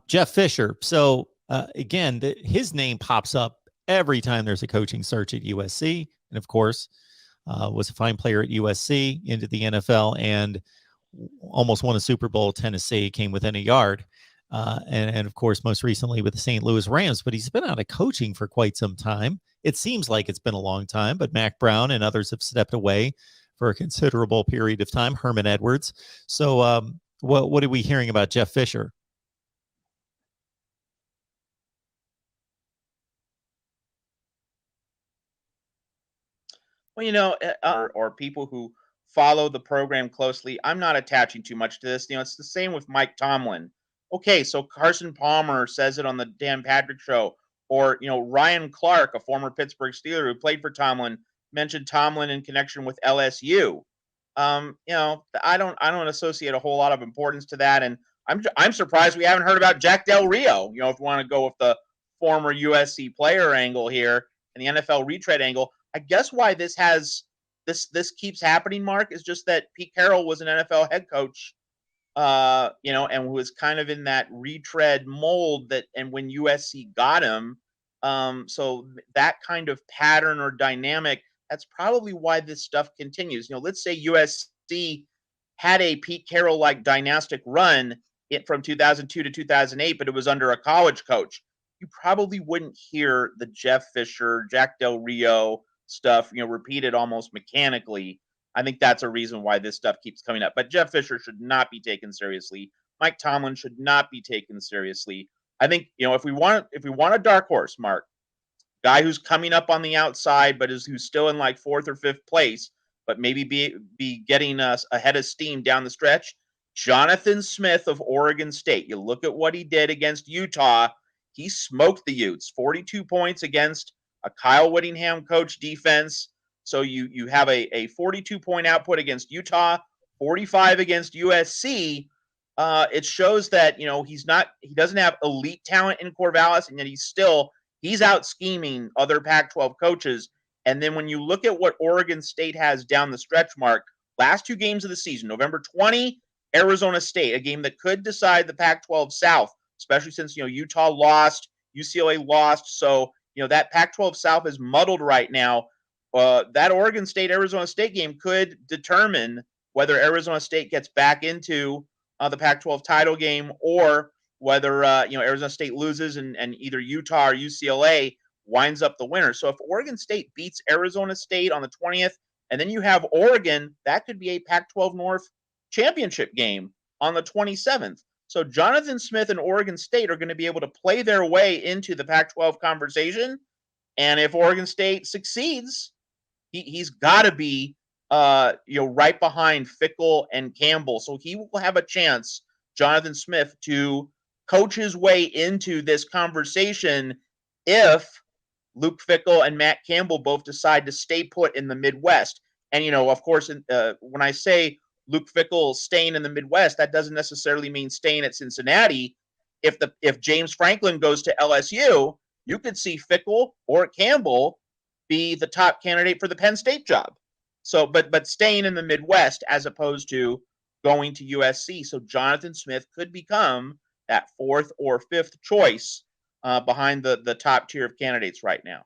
Jeff Fisher. So again, his name pops up every time there's a coaching search at USC, and of course, was a fine player at USC, into the NFL, and almost won a Super Bowl. Tennessee came within a yard, and of course, most recently with the St. Louis Rams. But he's been out of coaching for quite some time. It seems like it's been a long time, but Mac Brown and others have stepped away for a considerable period of time. Herman Edwards. So, what are we hearing about Jeff Fisher? Well, or people who follow the program closely, I'm not attaching too much to this. It's the same with Mike Tomlin. Okay, so Carson Palmer says it on the Dan Patrick Show, or Ryan Clark, a former Pittsburgh Steeler who played for Tomlin, mentioned Tomlin in connection with LSU. I don't associate a whole lot of importance to that, and I'm surprised we haven't heard about Jack Del Rio. If you want to go with the former USC player angle here and the NFL retread angle. I guess why this keeps happening, Mark, is just that Pete Carroll was an NFL head coach, and was kind of in that retread mold and when USC got him, so that kind of pattern or dynamic, that's probably why this stuff continues. Let's say USC had a Pete Carroll like dynastic run from 2002 to 2008, but it was under a college coach. You probably wouldn't hear the Jeff Fisher, Jack Del Rio stuff, repeated almost mechanically. I think that's a reason why this stuff keeps coming up. But Jeff Fisher should not be taken seriously. Mike Tomlin should not be taken seriously. I think, if we want a dark horse, Mark, guy who's coming up on the outside, but who's still in like 4th or 5th place, but maybe be getting us ahead of steam down the stretch, Jonathan Smith of Oregon State. You look at what he did against Utah. He smoked the Utes, 42 points against a Kyle Whittingham coach defense. So you have a 42-point output against Utah, 45 against USC. It shows that he doesn't have elite talent in Corvallis, and yet he's out scheming other Pac-12 coaches. And then when you look at what Oregon State has down the stretch, Mark, last 2 games of the season, November 20, Arizona State, a game that could decide the Pac-12 South, especially since Utah lost, UCLA lost. So that Pac-12 South is muddled right now. That Oregon State-Arizona State game could determine whether Arizona State gets back into the Pac-12 title game, or whether Arizona State loses and either Utah or UCLA winds up the winner. So if Oregon State beats Arizona State on the 20th, and then you have Oregon, that could be a Pac-12 North championship game on the 27th. So Jonathan Smith and Oregon State are going to be able to play their way into the Pac-12 conversation. And if Oregon State succeeds, he's got to be right behind Fickell and Campbell. So he will have a chance, Jonathan Smith, to coach his way into this conversation if Luke Fickell and Matt Campbell both decide to stay put in the Midwest. And, of course, when I say Luke Fickell staying in the Midwest, that doesn't necessarily mean staying at Cincinnati. If James Franklin goes to LSU, you could see Fickell or Campbell be the top candidate for the Penn State job. So, but staying in the Midwest as opposed to going to USC. So Jonathan Smith could become that 4th or 5th choice behind the top tier of candidates right now.